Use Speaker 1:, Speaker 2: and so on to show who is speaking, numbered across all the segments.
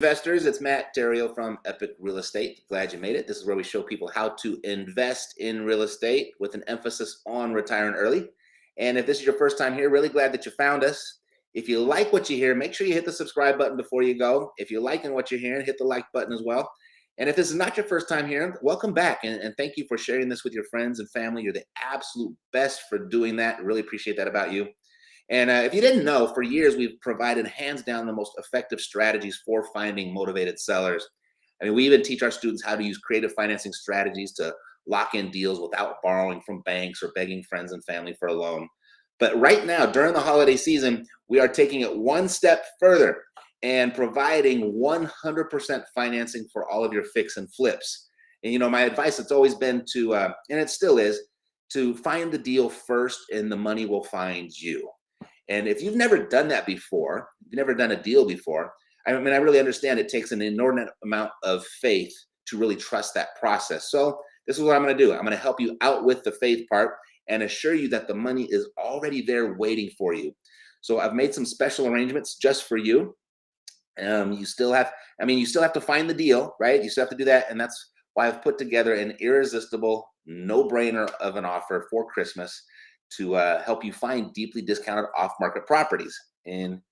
Speaker 1: Investors, it's Matt Terrio from Epic Real Estate. Glad you made it. This is where we show people how to invest in real estate with an emphasis on retiring early. And if this is your first time here, really glad that you found us. If you like what you hear, make sure you hit the subscribe button before you go. If you're liking what you're hearing, hit the like button as well. And if this is not your first time here, welcome back. And thank you for sharing this with your friends and family. You're the absolute best for doing that. Really appreciate that about you. And if you didn't know, for years we've provided hands down the most effective strategies for finding motivated sellers. I mean, we even teach our students how to use creative financing strategies to lock in deals without borrowing from banks or begging friends and family for a loan. But right now, during the holiday season, we are taking it one step further and providing 100% financing for all of your fix and flips. And my advice has always been to, and it still is, to find the deal first, and the money will find you. And if you've never done that before, you've never done a deal before, I mean, I really understand it takes an inordinate amount of faith to really trust that process. So this is what I'm going to do. I'm going to help you out with the faith part and assure you that the money is already there waiting for you. So I've made some special arrangements just for you. You still have to find the deal, right? You still have to do that. And that's why I've put together an irresistible, no-brainer of an offer for Christmas to help you find deeply discounted off-market properties. And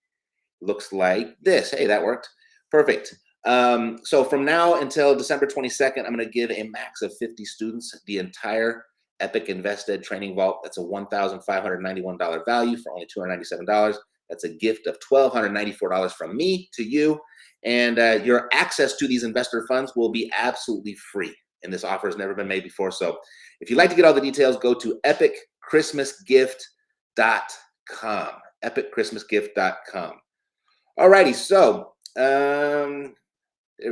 Speaker 1: looks like this. Hey, that worked. Perfect. So from now until December 22nd, I'm going to give a max of 50 students the entire Epic Invested Training Vault. That's a $1,591 value for only $297. That's a gift of $1,294 from me to you. And your access to these investor funds will be absolutely free. And this offer has never been made before. So if you'd like to get all the details, go to epicchristmasgift.com. epicchristmasgift.com. All righty. So there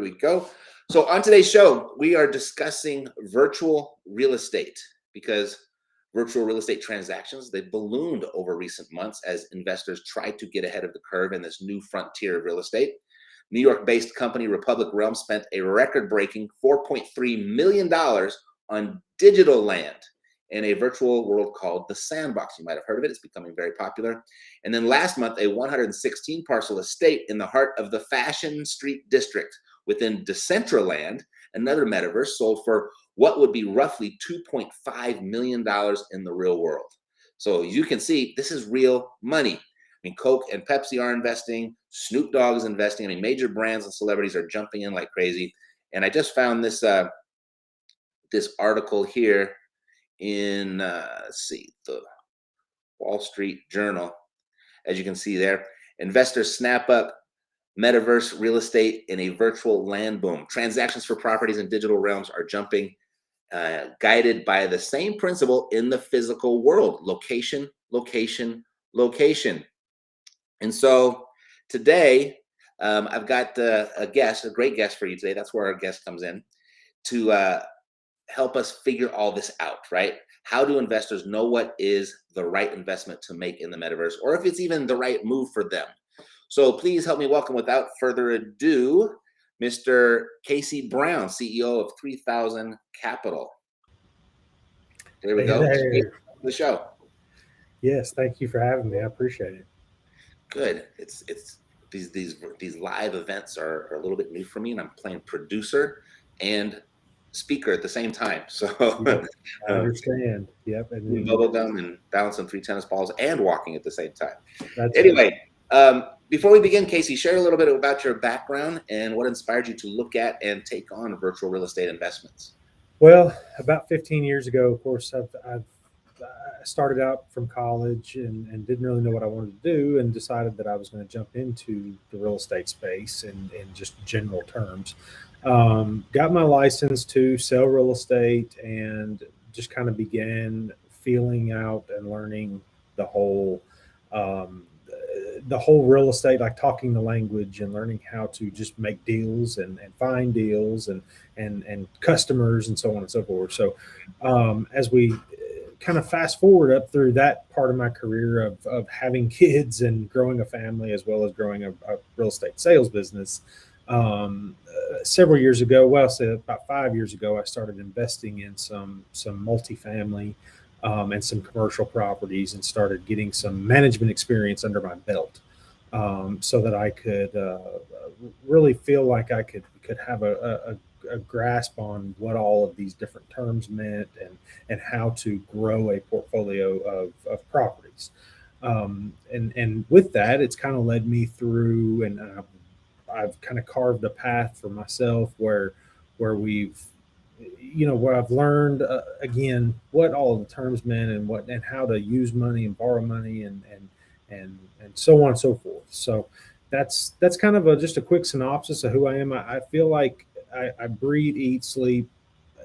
Speaker 1: we go. So on today's show, we are discussing virtual real estate, because virtual real estate transactions, they've ballooned over recent months as investors try to get ahead of the curve in this new frontier of real estate. New York-based company Republic Realm spent a record-breaking $4.3 million on digital land in a virtual world called the Sandbox. You might have heard of it. It's becoming very popular. And then last month, a 116 parcel estate in the heart of the Fashion Street District within Decentraland, another metaverse, sold for what would be roughly $2.5 million in the real world. So you can see this is real money. I mean, Coke and Pepsi are investing. Snoop Dogg is investing. I mean, major brands and celebrities are jumping in like crazy. And I just found this this article here in let's see, the Wall Street Journal. As you can see there, investors snap up metaverse real estate in a virtual land boom. Transactions for properties in digital realms are jumping, guided by the same principle in the physical world: location, location, location. And so today, I've got a great guest for you today. That's where our guest comes in to help us figure all this out, right? How do investors know what is the right investment to make in the metaverse, or if it's even the right move for them? So please help me welcome, without further ado, Mr. Casey Brown, CEO of 3000 Capital. There we
Speaker 2: Hey
Speaker 1: go.
Speaker 2: there.
Speaker 1: The show.
Speaker 2: Yes, thank you for having me. I appreciate it.
Speaker 1: Good. It's these live events are a little bit new for me, and I'm playing producer and speaker at the same time. So
Speaker 2: Yep, I understand. Yep, and
Speaker 1: bubble gum and balancing 3 tennis balls and walking at the same time.
Speaker 2: that's it.
Speaker 1: Anyway, before we begin, Casey, share a little bit about your background and what inspired you to look at and take on virtual real estate investments.
Speaker 2: Well, about 15 years ago, of course, I started out from college and didn't really know what I wanted to do, and decided that I was going to jump into the real estate space in just general terms. Got my license to sell real estate, and just kind of began feeling out and learning the whole um, the whole real estate, like talking the language and learning how to just make deals and find deals and customers and so on and so forth. So as we kind of fast forward up through that part of my career of having kids and growing a family, as well as growing a real estate sales business, several years ago, well, say about 5 years ago, I started investing in some multifamily and some commercial properties, and started getting some management experience under my belt. so that I could really feel like I could have a grasp on what all of these different terms meant, and how to grow a portfolio of properties. And with that, it's kind of led me through, and I've kind of carved a path for myself where we've, where I've learned, again, what all of the terms meant, and what and how to use money and borrow money, and so on and so forth. So that's kind of just a quick synopsis of who I am. I feel like I breathe, eat, sleep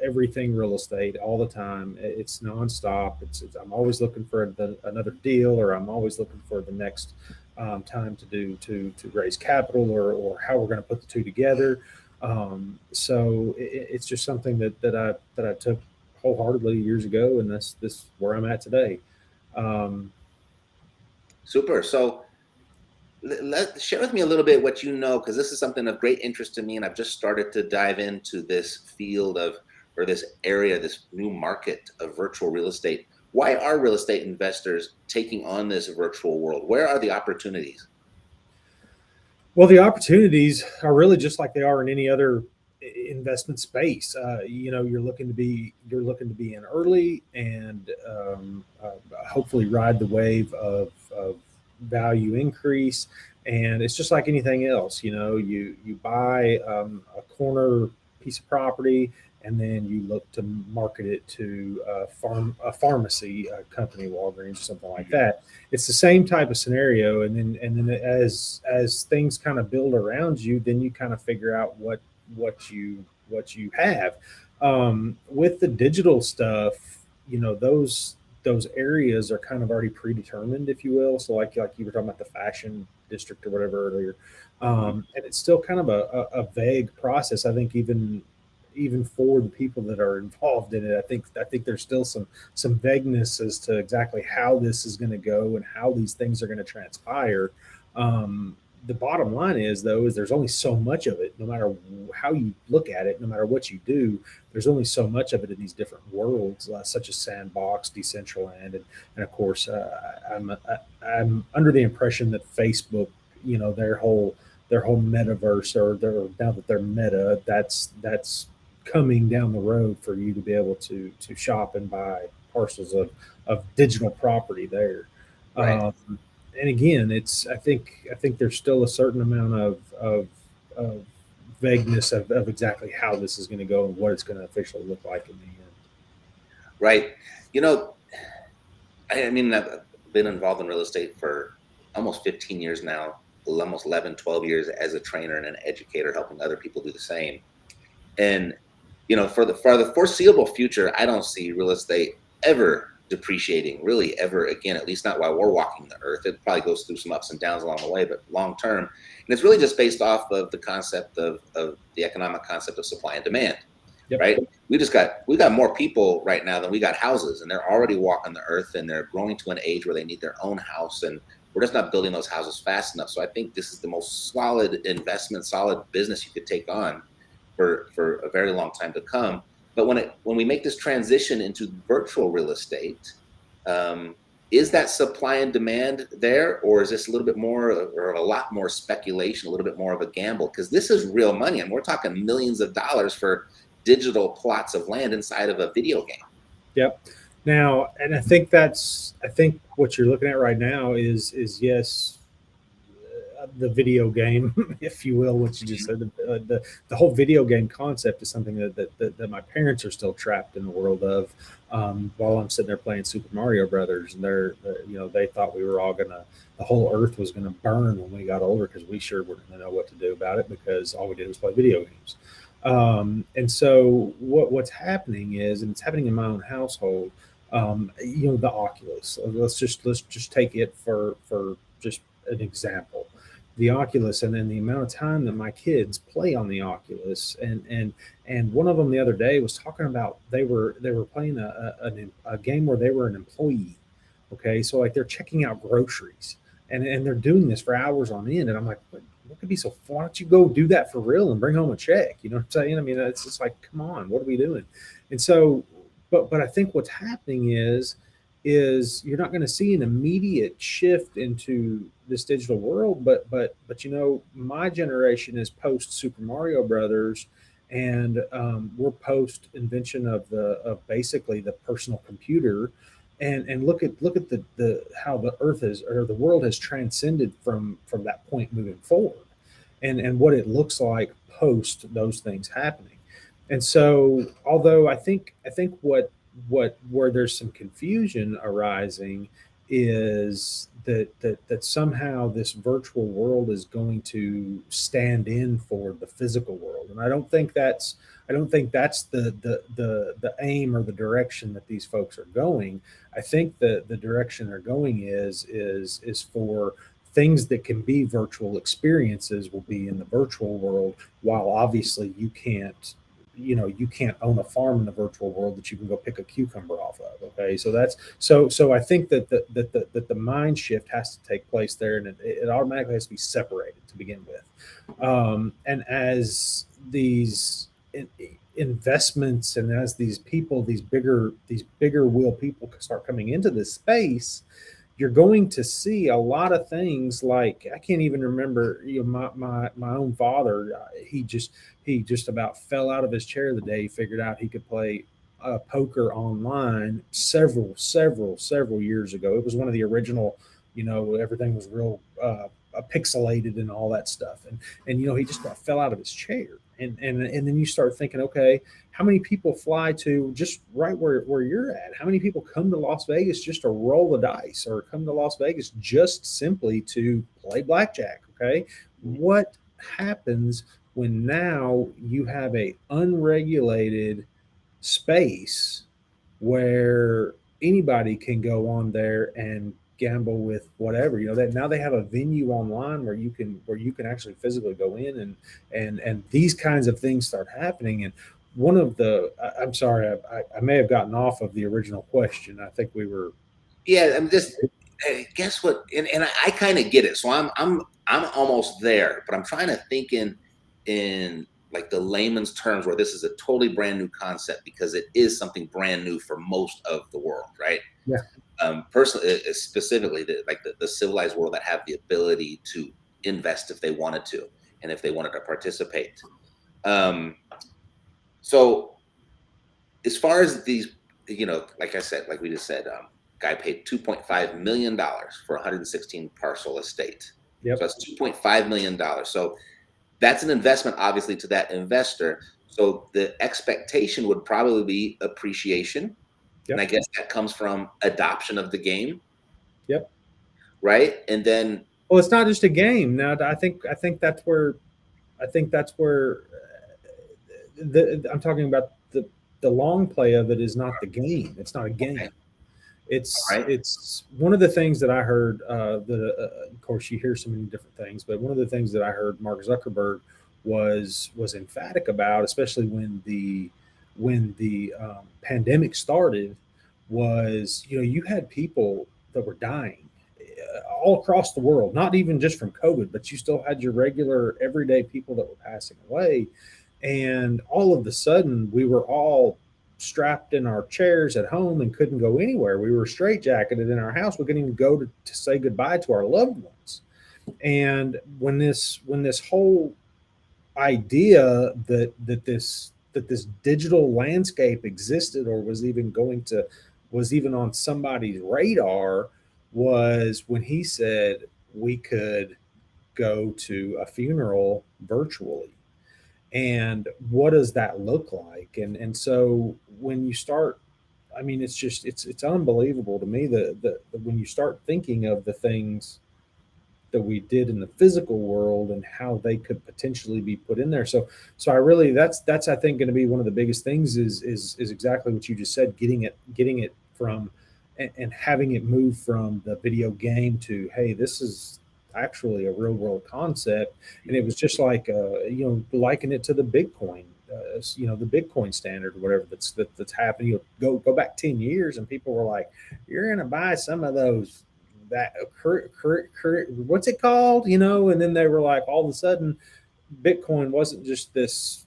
Speaker 2: everything real estate all the time. It's nonstop. I'm always looking for another deal, or I'm always looking for the next time to raise capital, or how we're going to put the two together. So it's just something that I took wholeheartedly years ago, and this where I'm at today. Um,
Speaker 1: Super. So share with me a little bit what you know, because this is something of great interest to me, and I've just started to dive into this field of, or this area, this new market of virtual real estate. Why are real estate investors taking on this virtual world? Where are the opportunities?
Speaker 2: Well, the opportunities are really just like they are in any other investment space. You're looking to be in early, and hopefully ride the wave of value increase. And it's just like anything else. You buy a corner piece of property, and then you look to market it to a pharmacy a company, Walgreens or something like
Speaker 1: Mhm.
Speaker 2: that. It's the same type of scenario. And then as things kind of build around you, then you kind of figure out what you have. With the digital stuff, those areas are kind of already predetermined, if you will. So like you were talking about the fashion district or whatever earlier.
Speaker 1: Mhm.
Speaker 2: And it's still kind of a vague process. I think even for the people that are involved in it, I think there's still some vagueness as to exactly how this is going to go and how these things are going to transpire. The bottom line is, though, is there's only so much of it. No matter how you look at it, no matter what you do, there's only so much of it in these different worlds, such as Sandbox, Decentraland, and of course, I'm under the impression that Facebook, their whole metaverse, or now that they're Meta, that's coming down the road for you to be able to shop and buy parcels of digital property there.
Speaker 1: Right.
Speaker 2: Um, and again, I think there's still a certain amount of vagueness of exactly how this is going to go and what it's going to officially look like in the end.
Speaker 1: Right. You know, I mean, I've been involved in real estate for almost 15 years now, almost 11, 12 years as a trainer and an educator, helping other people do the same. And for the foreseeable future, I don't see real estate ever depreciating, really ever again. At least not while we're walking the earth. It probably goes through some ups and downs along the way, but long term, and it's really just based off of the concept of the economic concept of supply and demand.
Speaker 2: Yep.
Speaker 1: Right? We got more people right now than we got houses, and they're already walking the earth, and they're growing to an age where they need their own house, and we're just not building those houses fast enough. So I think this is the most solid investment, solid business you could take on for a very long time to come. But when we make this transition into virtual real estate, um, is that supply and demand there, or is this a little bit more, or a lot more speculation, a little bit more of a gamble? Because this is real money, and we're talking millions of dollars for digital plots of land inside of a video game.
Speaker 2: Yep. Now, and I think what you're looking at right now is yes, the video game, if you will, what you just
Speaker 1: Mhm.
Speaker 2: said. The whole video game concept is something that my parents are still trapped in the world of. While I'm sitting there playing Super Mario Brothers, and they thought we were all the whole Earth was gonna burn when we got older, because we sure were gonna know what to do about it, because all we did was play video games. And so what's happening is, and it's happening in my own household. The Oculus. Let's just take it for just an example. The Oculus, and then the amount of time that my kids play on the Oculus. And one of them the other day was talking about they were playing a game where they were an employee. Okay, so like they're checking out groceries, and they're doing this for hours on end. And I'm like, what could be so? Why don't you go do that for real and bring home a check? You know what I'm saying? I mean, it's just like, come on, what are we doing? And so, but I think what's happening is you're not going to see an immediate shift into this digital world, but my generation is post Super Mario Brothers, and we're post invention of basically the personal computer, and look at the how the earth is, or the world has transcended from that point moving forward, and what it looks like post those things happening. And so, although I think what where there's some confusion arising is that somehow this virtual world is going to stand in for the physical world, and I don't think that's the aim or the direction that these folks are going. I think the direction they're going is for things that can be virtual experiences will be in the virtual world, while obviously you can't own a farm in the virtual world that you can go pick a cucumber off of. Okay, so so I think that the mind shift has to take place there, and it automatically has to be separated to begin with. And as these investments, and as these people, these bigger wheel people start coming into this space, you're going to see a lot of things. Like, I can't even remember, my own father. He just about fell out of his chair the day he figured out he could play poker online several years ago. It was one of the original, everything was real pixelated and all that stuff, and he just about fell out of his chair. And then you start thinking, okay, how many people fly to just right where you're at? How many people come to Las Vegas just to roll the dice, or come to Las Vegas just simply to play blackjack? Okay. What happens when now you have a unregulated space where anybody can go on there and gamble with whatever? That now they have a venue online where you can actually physically go in, and these kinds of things start happening. And one of the I'm sorry, I may have gotten off of the original question. I think we were.
Speaker 1: Yeah, I'm just guess what, and I kind of get it. So I'm almost there, but I'm trying to think in like the layman's terms, where this is a totally brand new concept, because it is something brand new for most of the world, right?
Speaker 2: Yeah.
Speaker 1: Personally, specifically the civilized world that have the ability to invest if they wanted to, and if they wanted to participate. Um, so as far as these, like I said, like we just said, guy paid $2.5 million for 116 parcel estate. So
Speaker 2: Yep.
Speaker 1: that's $2.5 million. So that's an investment, obviously, to that investor. So the expectation would probably be appreciation, and I
Speaker 2: Yep.
Speaker 1: guess that comes from adoption of the game,
Speaker 2: Yep.
Speaker 1: right? And then,
Speaker 2: Well, it's not just a game. Now, I think that's where I'm talking about the long play of it is not the game. It's not a
Speaker 1: okay,
Speaker 2: game.
Speaker 1: all
Speaker 2: It's
Speaker 1: right,
Speaker 2: it's one of the things that I heard. Of course, you hear so many different things, but one of the things that I heard Mark Zuckerberg was emphatic about, especially when the pandemic started, was you had people that were dying all across the world, not even just from COVID, but you still had your regular everyday people that were passing away. And all of a sudden, we were all strapped in our chairs at home and couldn't go anywhere. We were straitjacketed in our house. We couldn't even go to say goodbye to our loved ones. And when this whole idea that this digital landscape existed, or was even on somebody's radar, was when he said we could go to a funeral virtually. And what does that look like? And so when you start, I mean, it's unbelievable to me that when you start thinking of the things that we did in the physical world and how they could potentially be put in there. So I really, that's I think going to be one of the biggest things, is exactly what you just said, getting it from, and having it move from the video game to, hey, this is actually a real world concept. And it was just like, liken it to the Bitcoin, the Bitcoin standard or whatever that's happening. Go back 10 years and people were like, you're going to buy some of those, that what's it called, and then they were like, all of a sudden Bitcoin wasn't just this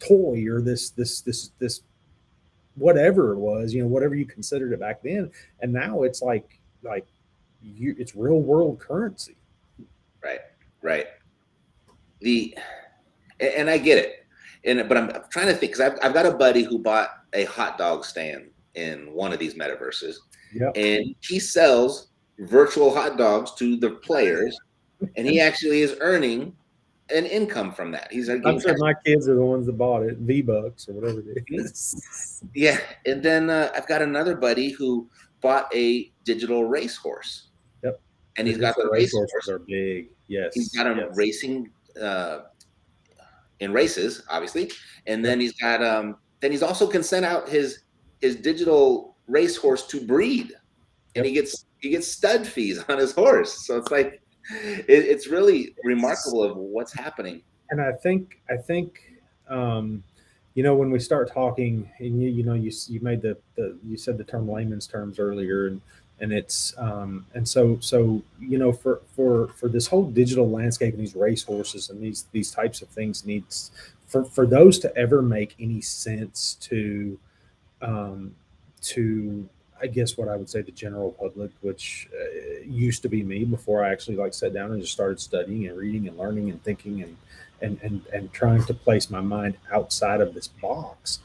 Speaker 2: toy, or this whatever it was, whatever you considered it back then. And now it's like it's real world currency.
Speaker 1: Right. Right. And I get it. But I'm trying to think, because I've got a buddy who bought a hot dog stand in one of these metaverses,
Speaker 2: Yep.
Speaker 1: and he sells virtual hot dogs to the players, and he actually is earning an income from that. He's
Speaker 2: I'm
Speaker 1: getting
Speaker 2: sure
Speaker 1: cash.
Speaker 2: my kids are the ones that bought it, V-Bucks or whatever it
Speaker 1: Mhm.
Speaker 2: is.
Speaker 1: Yeah, and then I've got another buddy who bought a digital racehorse,
Speaker 2: Yep.
Speaker 1: and
Speaker 2: The
Speaker 1: he's got
Speaker 2: digital
Speaker 1: the
Speaker 2: racehorses
Speaker 1: racehorse.
Speaker 2: are big.
Speaker 1: He's
Speaker 2: Yes.
Speaker 1: got him
Speaker 2: Yes.
Speaker 1: racing uh, in races, obviously, and
Speaker 2: Yep.
Speaker 1: then he's also can send out his digital racehorse to breed, and
Speaker 2: Yep.
Speaker 1: he gets stud fees on his horse. So it's like it's really remarkable of what's happening.
Speaker 2: And I think um, when we start talking, and you made you said the term layman's terms earlier, and it's and so for this whole digital landscape and these racehorses and these types of things needs for those to ever make any sense um, to I guess what I would say the general public, which used to be me before I actually like sat down and just started studying and reading and learning and thinking and trying to place my mind outside of this box,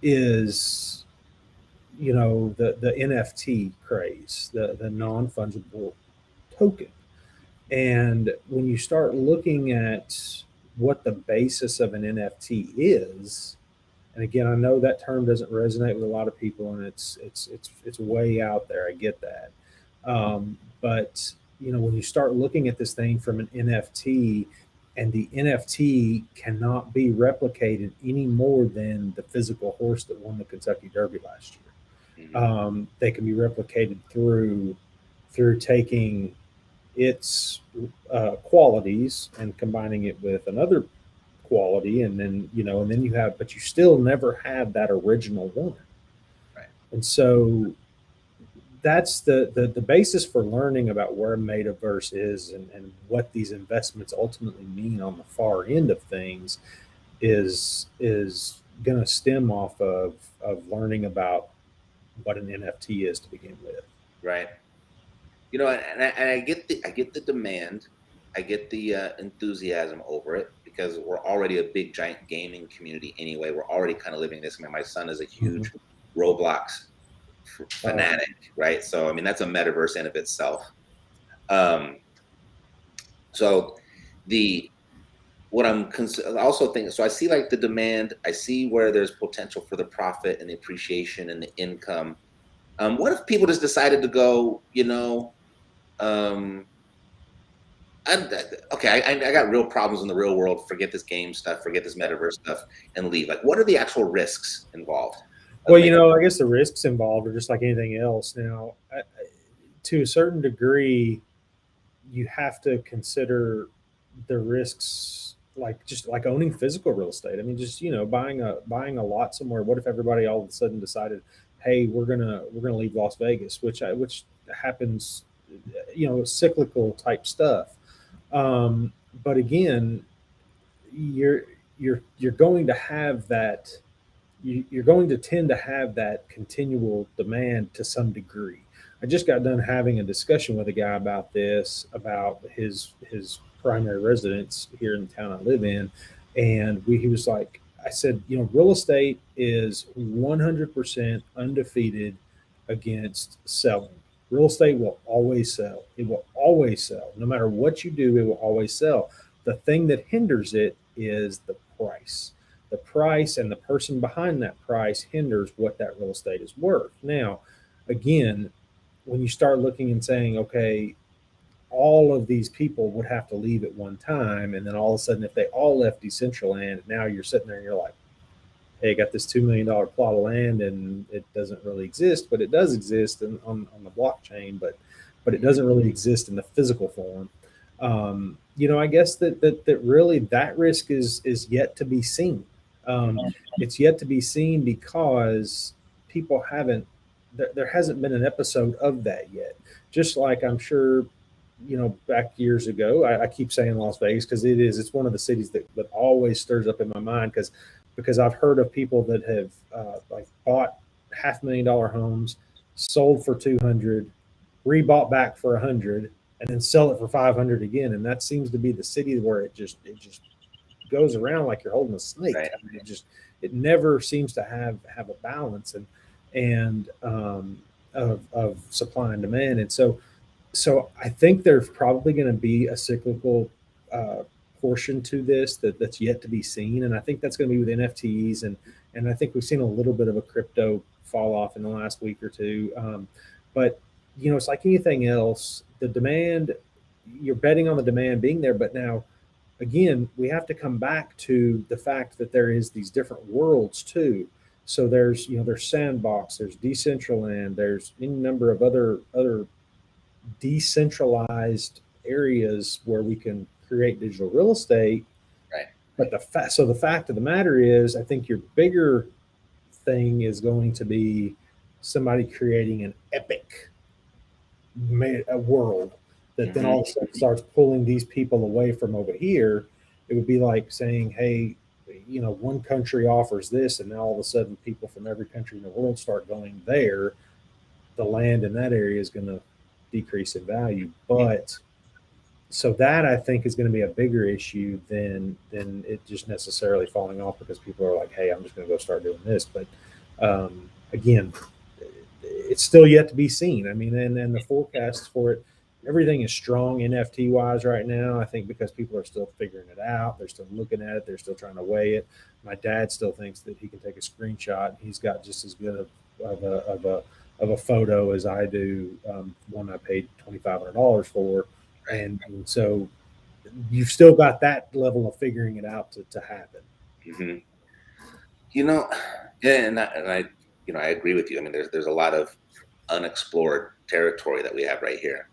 Speaker 2: is the NFT craze, the non fungible token, and when you start looking at what the basis of an NFT is, and again, I know that term doesn't resonate with a lot of people, and it's way out there. I get that, but when you start looking at this thing from an NFT, and the NFT cannot be replicated any more than the physical horse that won the Kentucky Derby last year.
Speaker 1: Mhm.
Speaker 2: They can be replicated through taking its qualities and combining it with another quality, and then you have, but you still never have that original one.
Speaker 1: Right.
Speaker 2: And so that's the basis for learning about where metaverse is, and what these investments ultimately mean on the far end of things is going to stem off of learning about what an NFT is to begin with.
Speaker 1: Right. And I get the demand, I get the enthusiasm over it, because we're already a big giant gaming community anyway. We're already kind of living this. I mean, my son is a
Speaker 2: Mm-hmm.
Speaker 1: huge Roblox
Speaker 2: Oh,
Speaker 1: fanatic, right? So I mean, that's a metaverse in of itself. Um, so the what I also think, so I see like the demand, I see where there's potential for the profit and the appreciation and the income. What if people just decided to go, um, okay, I got real problems in the real world. Forget this game stuff, forget this metaverse stuff, and leave. Like, what are the actual risks involved of
Speaker 2: well,
Speaker 1: making?
Speaker 2: I guess the risks involved are just like anything else. Now, to a certain degree, you have to consider the risks, like just like owning physical real estate. I mean, just buying a lot somewhere. What if everybody all of a sudden decided, hey, we're gonna leave Las Vegas, which happens, cyclical type stuff. But again, you're you're going to have that. You're going to tend to have that continual demand to some degree. I just got done having a discussion with a guy about this, about his primary residence here in the town I live in, and he was like, I said, real estate is 100% undefeated against selling. Real estate will always sell. It will always sell. No matter what you do, it will always sell. The thing that hinders it is the price. The price and the person behind that price hinders what that real estate is worth. Now, again, when you start looking and saying, okay, all of these people would have to leave at one time, and then all of a sudden, if they all left Decentraland, now you're sitting there and you're like, hey, I got this $2 million plot of land, and it doesn't really exist, but it does exist on the blockchain, but it doesn't really exist in the physical form. I guess that really that risk is yet to be seen. It's yet to be seen because people haven't. There hasn't been an episode of that yet. Just like I'm sure, back years ago. I keep saying Las Vegas because it's one of the cities that always stirs up in my mind because I've heard of people that have like bought $500,000 homes, sold for 200, rebought back for 100, and then sell it for 500 again. And that seems to be the city where it just goes around like you're holding a snake.
Speaker 1: Right.
Speaker 2: I mean, it never seems to have a balance of supply and demand. And so I think there's probably going to be a cyclical uh, portion to this that's yet to be seen, and I think that's going to be with NFTs, and I think we've seen a little bit of a crypto fall off in the last week or two. But it's like anything else, the demand, you're betting on the demand being there, but now again, we have to come back to the fact that there is these different worlds too. So there's Sandbox, there's Decentraland, there's any number of other decentralized areas where we can create digital real estate.
Speaker 1: Right.
Speaker 2: But the fact of the matter is, I think your bigger thing is going to be somebody creating an epic a world that then all of a sudden starts pulling these people away from over here. It would be like saying, hey, one country offers this, and now all of a sudden people from every country in the world start going there. The land in that area is going to decrease in value. But so that I think is going to be a bigger issue than it just necessarily falling off because people are like, hey, I'm just going to go start doing this. But again, it's still yet to be seen. I mean, and the forecasts for it, everything is strong NFT wise right now. I think because people are still figuring it out, they're still looking at it, they're still trying to weigh it. My dad still thinks that he can take a screenshot. He's got just as good of a photo as I do, one I paid $2,500 for, and so you've still got that level of figuring it out to happen.
Speaker 1: Mm-hmm. I agree with you. I mean, there's a lot of unexplored territory that we have right here,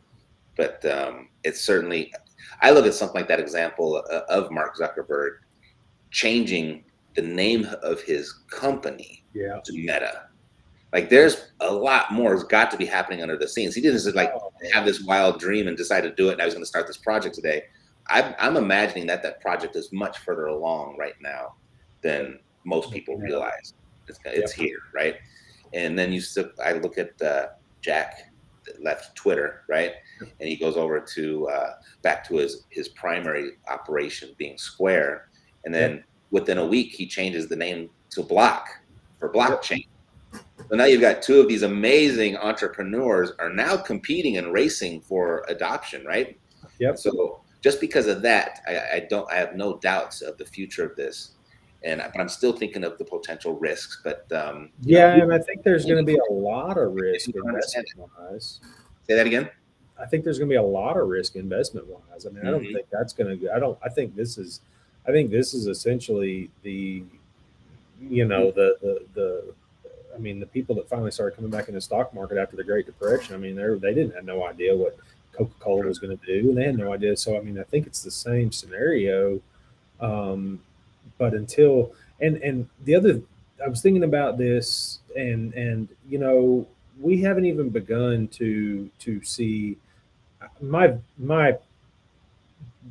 Speaker 1: but it's certainly. I look at something like that example of Mark Zuckerberg changing the name of his company to Meta. Like, there's a lot more has got to be happening under the scenes. He didn't just have this wild dream and decide to do it, and I was going to start this project today. I'm imagining that project is much further along right now than most people realize. It's here, right? And then I look at Jack that left Twitter, right? And he goes over to back to his primary operation being Square, and then within a week he changes the name to Block for blockchain. So now you've got two of these amazing entrepreneurs are now competing and racing for adoption, right?
Speaker 2: Yep.
Speaker 1: So just because of that, I have no doubts of the future of this, but I'm still thinking of the potential risks. But
Speaker 2: and I think there's going to be a lot of risk investment wise.
Speaker 1: Say that again.
Speaker 2: I think there's going to be a lot of risk investment wise. I mean, I don't think that's going to. I think this is essentially the I mean, the people that finally started coming back in the stock market after the Great Depression. I mean, they didn't have no idea what Coca-Cola was going to do, and they had no idea. So, I mean, I think it's the same scenario. But until and the other, I was thinking about this, and we haven't even begun to see my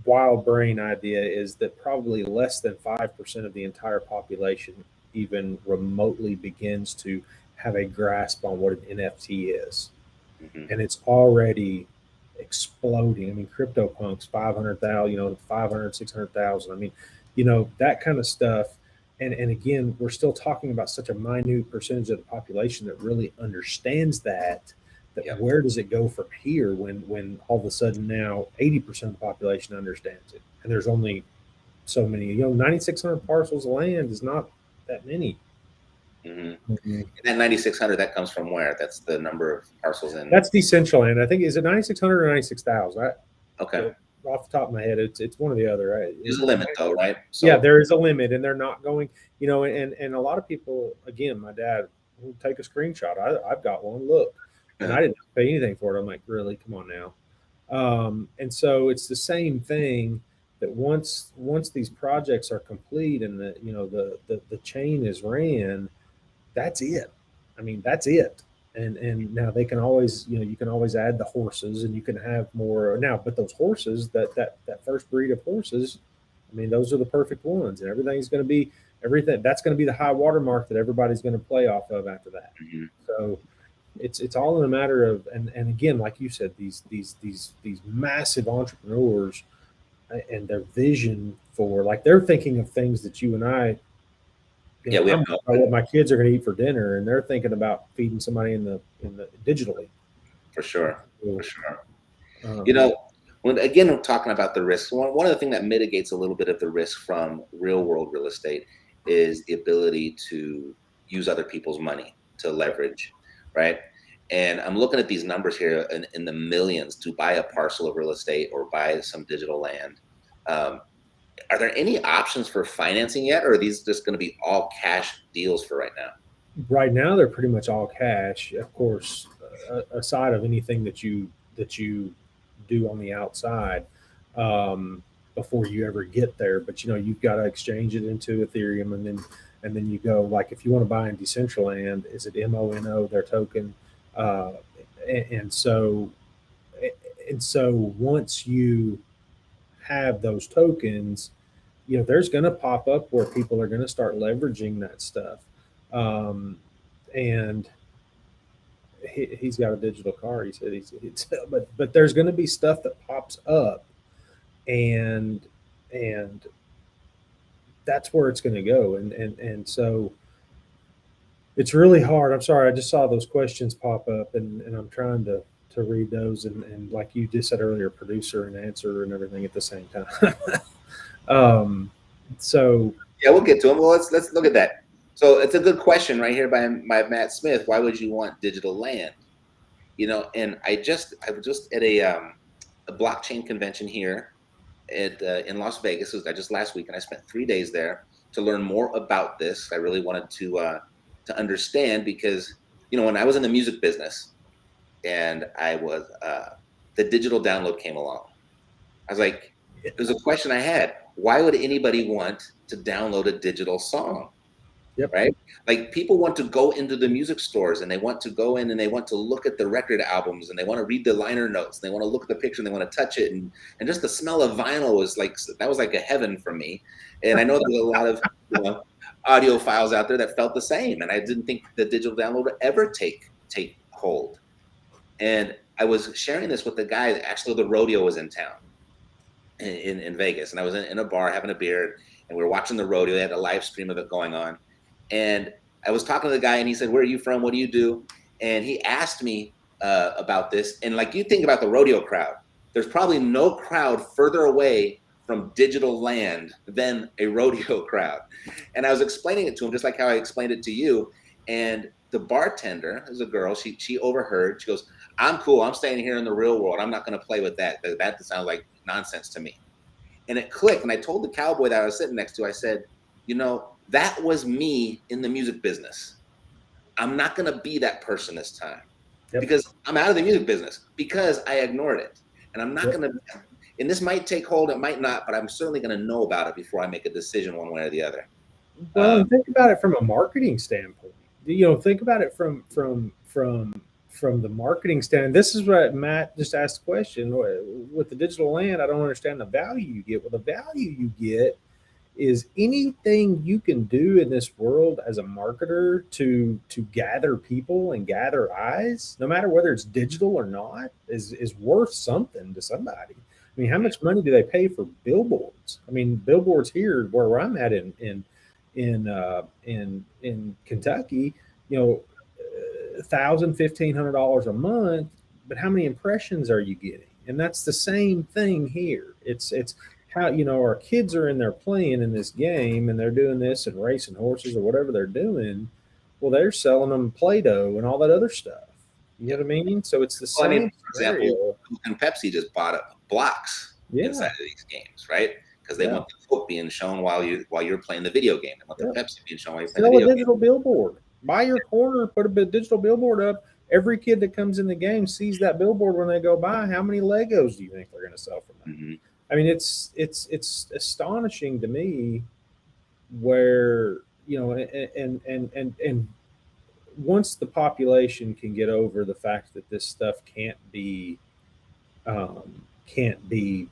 Speaker 2: wild brain idea is that probably less than 5% of the entire population even remotely begins to have a grasp on what an NFT is. And it's already exploding. I mean, CryptoPunks, 500,000, 500, 600,000. I mean, that kind of stuff. And again, we're still talking about such a minute percentage of the population that really understands that where does it go from here when all of a sudden now 80% of the population understands it. And there's only so many, 9,600 parcels of land is not that many.
Speaker 1: And that 9,600, that comes from where? That's the number of parcels in.
Speaker 2: That's Decentraland. I think, is it 9,600 or 96,000?
Speaker 1: Okay.
Speaker 2: Off the top of my head, it's one or the other. Right?
Speaker 1: There's a limit, though, right? So,
Speaker 2: yeah, there is a limit, and they're not going. And a lot of people. Again, my dad will take a screenshot. I've got one. Look, and I didn't pay anything for it. I'm like, really? Come on now. And so it's the same thing. That once these projects are complete and the chain is ran, that's it. I mean, that's it. And now they can always, you can always add the horses and you can have more now, but those horses, that first breed of horses, I mean, those are the perfect ones, and everything's going to be everything. That's going to be the high watermark that everybody's going to play off of after that. So it's all in a matter of, and again, like you said, these massive entrepreneurs and their vision for, like, they're thinking of things that you and I,
Speaker 1: Yeah, we have
Speaker 2: I'm
Speaker 1: no
Speaker 2: about what my kids are going to eat for dinner, and they're thinking about feeding somebody in the digitally.
Speaker 1: for sure, for
Speaker 2: So,
Speaker 1: sure. You
Speaker 2: um,
Speaker 1: know, when again we're talking about the risks, one of the things that mitigates a little bit of the risk from real world real estate is the ability to use other people's money to
Speaker 2: yep.
Speaker 1: leverage, right? And I'm looking at these numbers here in the millions to buy a parcel of real estate or buy some digital land. Um, are there any options for financing yet, or are these just going to be all cash deals for right now?
Speaker 2: Right now, they're pretty much all cash. Of course, aside of anything that you do on the outside, um, before you ever get there. But you've got to exchange it into Ethereum, and then you go, like, if you want to buy in Decentraland, is it MONO, their token? Uh, and, and so and so once you have those tokens, there's going to pop up where people are going to start leveraging that stuff. Um, and he's got a digital car. He said but there's going to be stuff that pops up, and and that's where it's going to go. And so it's really hard. I'm sorry, I just saw those questions pop up, and I'm trying to read those, and like you just said earlier, producer and answer and everything at the same time. um, so
Speaker 1: Yeah, we'll get to them. Well, let's look at that. So it's a good question right here by Matt Smith. Why would you want digital land? And I was just at a blockchain convention here at in Las Vegas. It was just last week, and I spent 3 days there to learn more about this. I really wanted to understand because when I was in the music business and I was the digital download came along. I was like, there's a question I had. Why would anybody want to download a digital song?
Speaker 2: yep,
Speaker 1: Right? Like people want to go into the music stores and they want to go in and they want to look at the record albums and they want to read the liner notes. And they want to look at the picture and they want to touch it. And just the smell of vinyl was like a heaven for me. And I know there's a lot of audio files out there that felt the same. And I didn't think the digital download would ever take hold. And I was sharing this with the guy that actually the rodeo was in town in Vegas. And I was in a bar having a beer and we were watching the rodeo. They had a live stream of it going on. And I was talking to the guy and he said, "Where are you from? What do you do?" And he asked me about this. And like you think about the rodeo crowd, there's probably no crowd further away from digital land than a rodeo crowd. And I was explaining it to him just like how I explained it to you. And the bartender is a girl. She overheard. She goes, "I'm cool. I'm staying here in the real world. I'm not going to play with that. That sounds like nonsense to me." And it clicked. And I told the cowboy that I was sitting next to, I said, that was me in the music business. I'm not going to be that person this time
Speaker 2: yep,
Speaker 1: because I'm out of the music business because I ignored it. And I'm not
Speaker 2: yep.
Speaker 1: going to, and this might take hold, it might not, but I'm certainly going to know about it before I make a decision one way or the other.
Speaker 2: Well, and think about it from a marketing standpoint. Think about it from the marketing stand. This is what Matt just asked the question with the digital land. I don't understand the value you get. Well, the value you get is anything you can do in this world as a marketer to gather people and gather eyes, no matter whether it's digital or not, is worth something to somebody. I mean, how much money do they pay for billboards? I mean, billboards here where I'm at in Kentucky, $1,000, $1,500 a month. But how many impressions are you getting? And that's the same thing here. It's how our kids are in there playing in this game and they're doing this and racing horses or whatever they're doing. Well, they're selling them Play-Doh and all that other stuff. You know what I mean? So it's the
Speaker 1: Well, I mean,
Speaker 2: same
Speaker 1: for example,
Speaker 2: scenario.
Speaker 1: Coke and Pepsi just bought up blocks inside
Speaker 2: Yeah,
Speaker 1: of these games, right? Because they
Speaker 2: yeah,
Speaker 1: want the Coke being shown while you're playing the video game. They want the
Speaker 2: yeah.
Speaker 1: Pepsi being shown while you're playing the
Speaker 2: Sell a
Speaker 1: video game.
Speaker 2: digital billboard. Buy your corner, put a digital billboard up. Every kid that comes in the game sees that billboard when they go by. How many Legos do you think they're going to sell from that?
Speaker 1: Hmm.
Speaker 2: I mean, it's astonishing to me where and once the population can get over the fact that this stuff can't be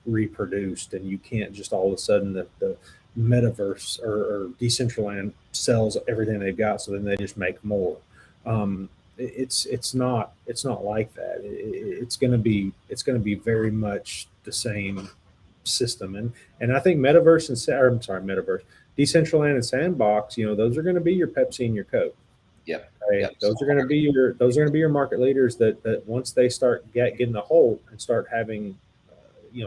Speaker 2: reproduced, and you can't just all of a sudden the metaverse or Decentraland sells everything they've got, so then they just make more. it's not like that. It's going to be very much the same system. And I think Metaverse or I'm sorry, Metaverse, Decentraland and Sandbox, those are going to be your Pepsi and your Coke.
Speaker 1: Yep.
Speaker 2: Okay,
Speaker 1: Yep.
Speaker 2: those are going to be your market leaders that once they start getting a hold and start having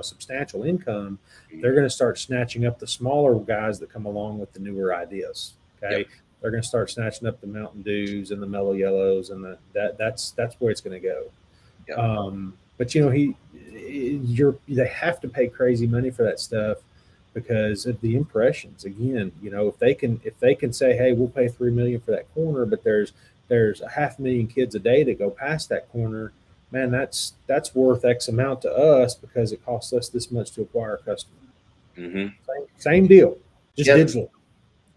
Speaker 2: substantial income, they're going to start snatching up the smaller guys that come along with the newer ideas. Okay,
Speaker 1: Yep.
Speaker 2: they're going to start snatching up the Mountain Dews and the Mellow Yellows, and that's where it's going to go.
Speaker 1: Yep.
Speaker 2: But they have to pay crazy money for that stuff because of the impressions. Again, if they can say, hey, we'll pay $3 million for that corner, but there's a 500,000 kids a day that go past that corner. Man, that's worth X amount to us because it costs us this much to acquire a customer.
Speaker 1: Mm-hmm.
Speaker 2: Same deal, just
Speaker 1: Yep.
Speaker 2: digital.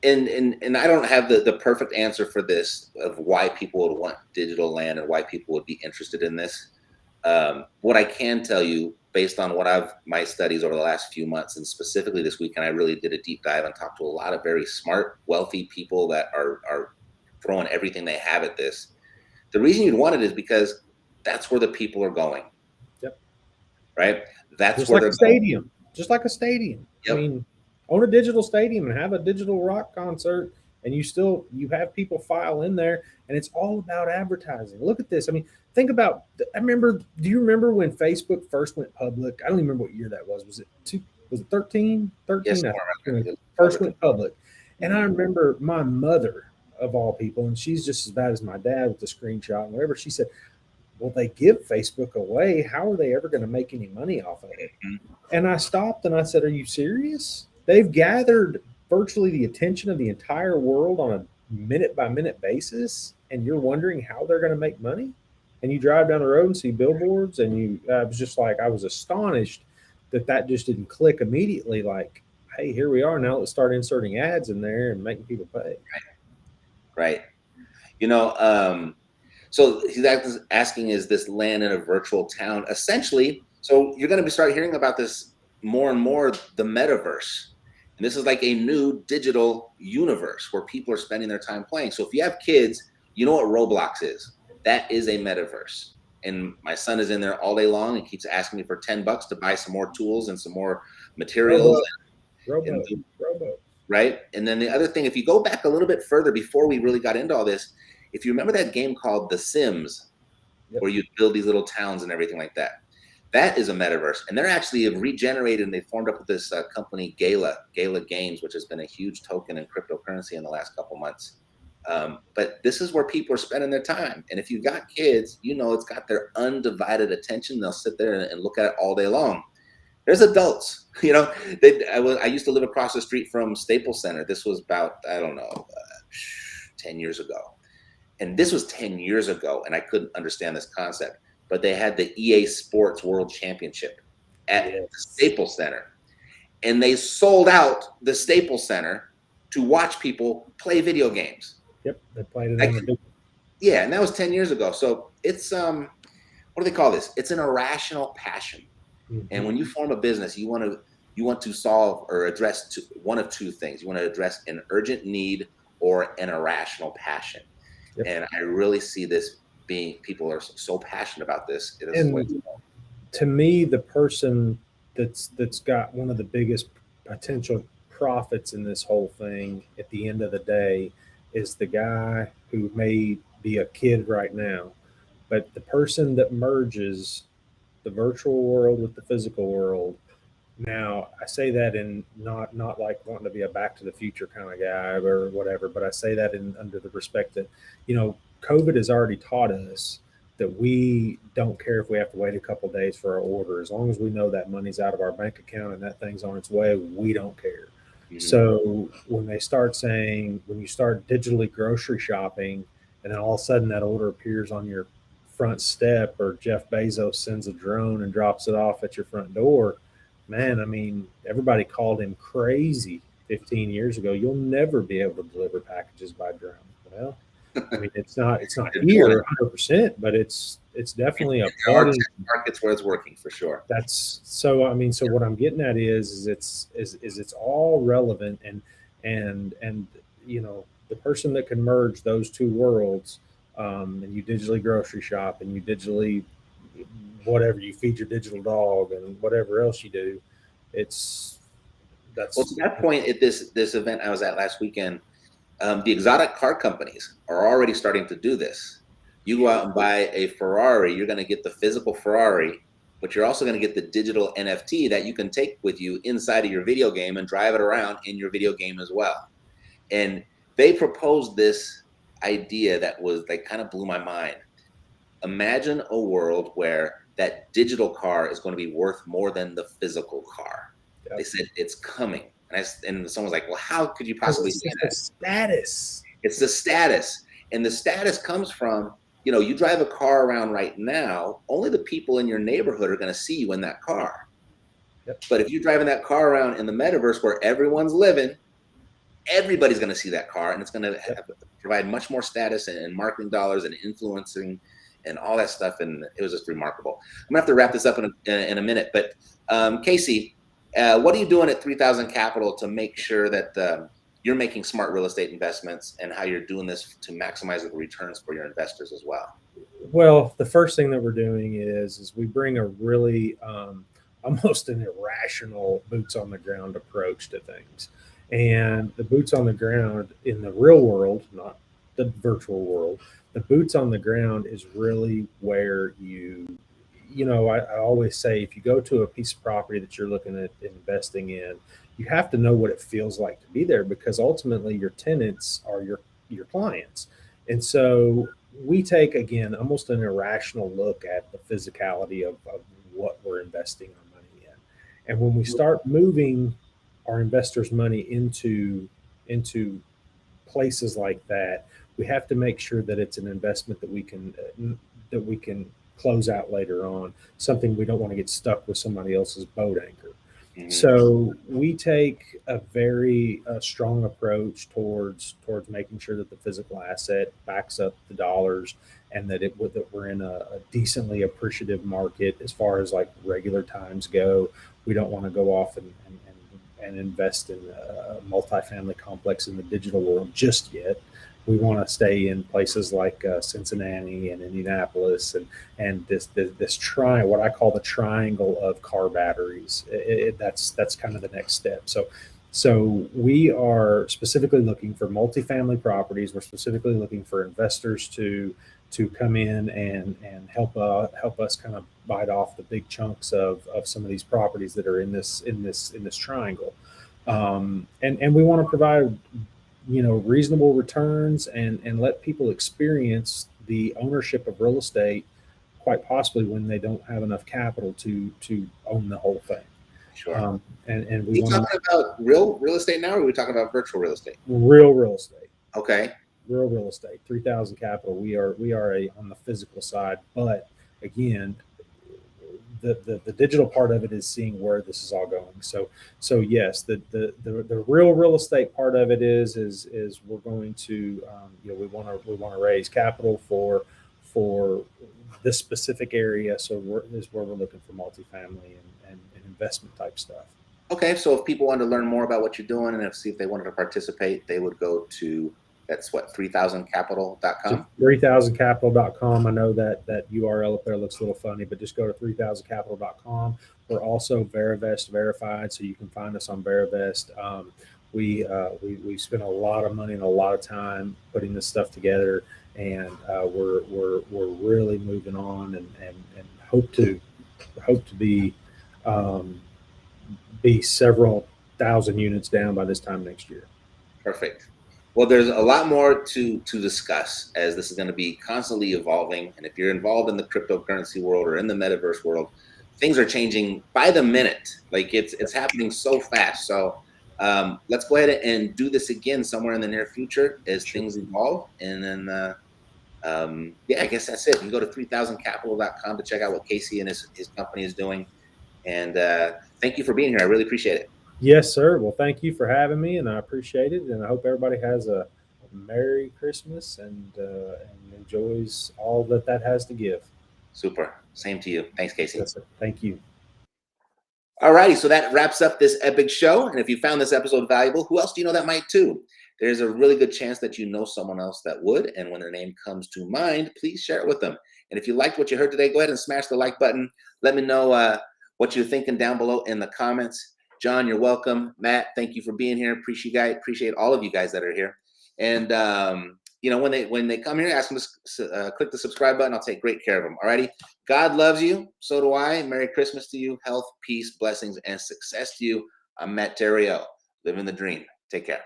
Speaker 1: And I don't have the perfect answer for this of why people would want digital land and why people would be interested in this. What I can tell you, based on my studies over the last few months, and specifically this weekend, I really did a deep dive and talked to a lot of very smart, wealthy people that are throwing everything they have at this. The reason you'd want it is because that's where the people are going.
Speaker 2: Yep.
Speaker 1: Right. That's
Speaker 2: Just
Speaker 1: where
Speaker 2: like
Speaker 1: they're
Speaker 2: a stadium. Just like a stadium.
Speaker 1: Yep.
Speaker 2: I mean, own a digital stadium and have a digital rock concert, and you have people file in there, and it's all about advertising. Look at this. I mean, think about. Do you remember when Facebook first went public? I don't even remember what year that was. Was it 13? 13,
Speaker 1: Yes,
Speaker 2: I
Speaker 1: more
Speaker 2: think, when it
Speaker 1: around
Speaker 2: first
Speaker 1: there.
Speaker 2: went public. And I remember my mother, of all people, and she's just as bad as my dad with the screenshot and whatever. She said, well, they give Facebook away. How are they ever going to make any money off of it?
Speaker 1: Mhm.
Speaker 2: And I stopped and I said, are you serious? They've gathered virtually the attention of the entire world on a minute by minute basis. And you're wondering how they're going to make money? And you drive down the road and see billboards. And I was astonished that just didn't click immediately. Like, hey, here we are. Now let's start inserting ads in there and making people pay.
Speaker 1: Right. So he's asking, is this land in a virtual town? Essentially, so you're going to start hearing about this more and more, the metaverse. And this is like a new digital universe where people are spending their time playing. So if you have kids, you know what Roblox is. That is a metaverse. And my son is in there all day long and keeps asking me for $10 to buy some more tools and some more materials.
Speaker 2: Robo.
Speaker 1: Right. And then the other thing, if you go back a little bit further before we really got into all this, if you remember that game called The Sims,
Speaker 2: Yep.
Speaker 1: where you build these little towns and everything like that, that is a metaverse. And they're actually regenerated, and they formed up with this company, Gala Games, which has been a huge token in cryptocurrency in the last couple months. But this is where people are spending their time. And if you've got kids, it's got their undivided attention. They'll sit there and look at it all day long. There's adults, I used to live across the street from Staples Center. This was about, I don't know, 10 years ago. And this was 10 years ago, and I couldn't understand this concept. But they had the EA Sports World Championship at the Staples Center. And they sold out the Staples Center to watch people play video games.
Speaker 2: Yep, they played it on the big.
Speaker 1: Yeah, and that was 10 years ago. So it's, what do they call this? It's an irrational passion.
Speaker 2: Mm-hmm.
Speaker 1: And when you form a business, you want to solve or address one of two things. You want to address an urgent need or an irrational passion. Yep. And I really see this being, people are so passionate about this.
Speaker 2: And to me, the person that's got one of the biggest potential profits in this whole thing at the end of the day is the guy who may be a kid right now, but the person that merges the virtual world with the physical world. Now, I say that in not like wanting to be a Back to the Future kind of guy or whatever, but I say that in under the respect that, COVID has already taught us that we don't care if we have to wait a couple of days for our order. As long as we know that money's out of our bank account and that thing's on its way, we don't care. Mm-hmm. So when you start digitally grocery shopping, and then all of a sudden that order appears on your front step, or Jeff Bezos sends a drone and drops it off at your front door, man, I mean, everybody called him crazy 15 years ago. You'll never be able to deliver packages by drone. Well, I mean, it's not here 100%, but it's definitely a part of
Speaker 1: markets where it's working for sure.
Speaker 2: That's so. I mean, so what I'm getting at is it's all relevant, and the person that can merge those two worlds and you digitally grocery shop, and you digitally whatever you feed your digital dog, and whatever else you do. It's
Speaker 1: Well,
Speaker 2: that's
Speaker 1: to that point, at this event I was at last weekend, the exotic car companies are already starting to do this. You go out and buy a Ferrari, you're going to get the physical Ferrari, but you're also going to get the digital NFT that you can take with you inside of your video game and drive it around in your video game as well. And they proposed this idea that was like kind of blew my mind. Imagine a world where that digital car is going to be worth more than the physical car. They
Speaker 2: yep.
Speaker 1: said it's coming. And someone's like, well, how could you
Speaker 2: Because
Speaker 1: possibly
Speaker 2: it's
Speaker 1: say
Speaker 2: just a
Speaker 1: that?
Speaker 2: status.
Speaker 1: It's the status. And the status comes from, you drive a car around right now, only the people in your neighborhood are going to see you in that car.
Speaker 2: Yep.
Speaker 1: But if you're driving that car around in the metaverse where everyone's living, everybody's going to see that car, and it's going to provide much more status and marketing dollars and influencing and all that stuff. And it was just remarkable. I'm gonna have to wrap this up in a minute, but Casey, what are you doing at 3000 Capital to make sure that you're making smart real estate investments, and how you're doing this to maximize the returns for your investors as well?
Speaker 2: Well, the first thing that we're doing is we bring a really almost an irrational boots on the ground approach to things. And the boots on the ground in the real world, not the virtual world, the boots on the ground is really where I always say, if you go to a piece of property that you're looking at investing in, you have to know what it feels like to be there, because ultimately your tenants are your clients. And so we take, again, almost an irrational look at the physicality of what we're investing our money in. And when we start moving our investors' money into places like that, we have to make sure that it's an investment that we can close out later on. Something we don't want to get stuck with somebody else's boat anchor.
Speaker 1: Mm-hmm.
Speaker 2: So we take a very strong approach towards making sure that the physical asset backs up the dollars, and that we're in a decently appreciative market as far as like regular times go. We don't want to go off and invest in a multifamily complex in the digital world just yet. We want to stay in places like Cincinnati and Indianapolis, and this what I call the triangle of car batteries. That's kind of the next step. So we are specifically looking for multifamily properties. We're specifically looking for investors to come in and help us kind of bite off the big chunks of some of these properties that are in this triangle. And we want to provide reasonable returns, and let people experience the ownership of real estate, quite possibly when they don't have enough capital to own the whole thing.
Speaker 1: Sure.
Speaker 2: And
Speaker 1: Are
Speaker 2: we
Speaker 1: you
Speaker 2: want
Speaker 1: talking about real estate now, or are we talking about virtual real estate?
Speaker 2: real estate.
Speaker 1: Okay.
Speaker 2: Real estate. 3000 Capital. We are on the physical side, but again, the digital part of it is seeing where this is all going. So yes, the real estate part of it is we're going to we want to raise capital for this specific area. So is where we're looking for multifamily and investment type stuff.
Speaker 1: Okay, so if people wanted to learn more about what you're doing, and see if they wanted to participate, they would go to, that's what, 3000capital.com?
Speaker 2: 3000capital.com. I know that URL up there looks a little funny, but just go to 3000capital.com. We're also Veravest verified, so you can find us on Veravest. We spent a lot of money and a lot of time putting this stuff together, and we're really moving on, and hope to be several thousand units down by this time next year.
Speaker 1: Perfect. Well, there's a lot more to discuss, as this is going to be constantly evolving. And if you're involved in the cryptocurrency world or in the metaverse world, things are changing by the minute. Like it's happening so fast. So let's go ahead and do this again somewhere in the near future as things evolve. And then, I guess that's it. You can go to 3000capital.com to check out what Casey and his company is doing. And thank you for being here. I really appreciate it.
Speaker 2: Yes, sir. Well, thank you for having me, and I appreciate it. And I hope everybody has a Merry Christmas and enjoys all that has to give.
Speaker 1: Super. Same to you. Thanks, Casey.
Speaker 2: Yes, sir. Thank you.
Speaker 1: All righty. So that wraps up this epic show. And if you found this episode valuable, who else do you know that might too? there's a really good chance that you know someone else that would. And when their name comes to mind, please share it with them. And if you liked what you heard today, go ahead and smash the like button. Let me know what you're thinking down below in the comments. John, you're welcome. Matt, thank you for being here. Appreciate all of you guys that are here. And when they come here, ask them to click the subscribe button. I'll take great care of them. Alrighty. God loves you. So do I. Merry Christmas to you. Health, peace, blessings, and success to you. I'm Matt Terrio, living the dream. Take care.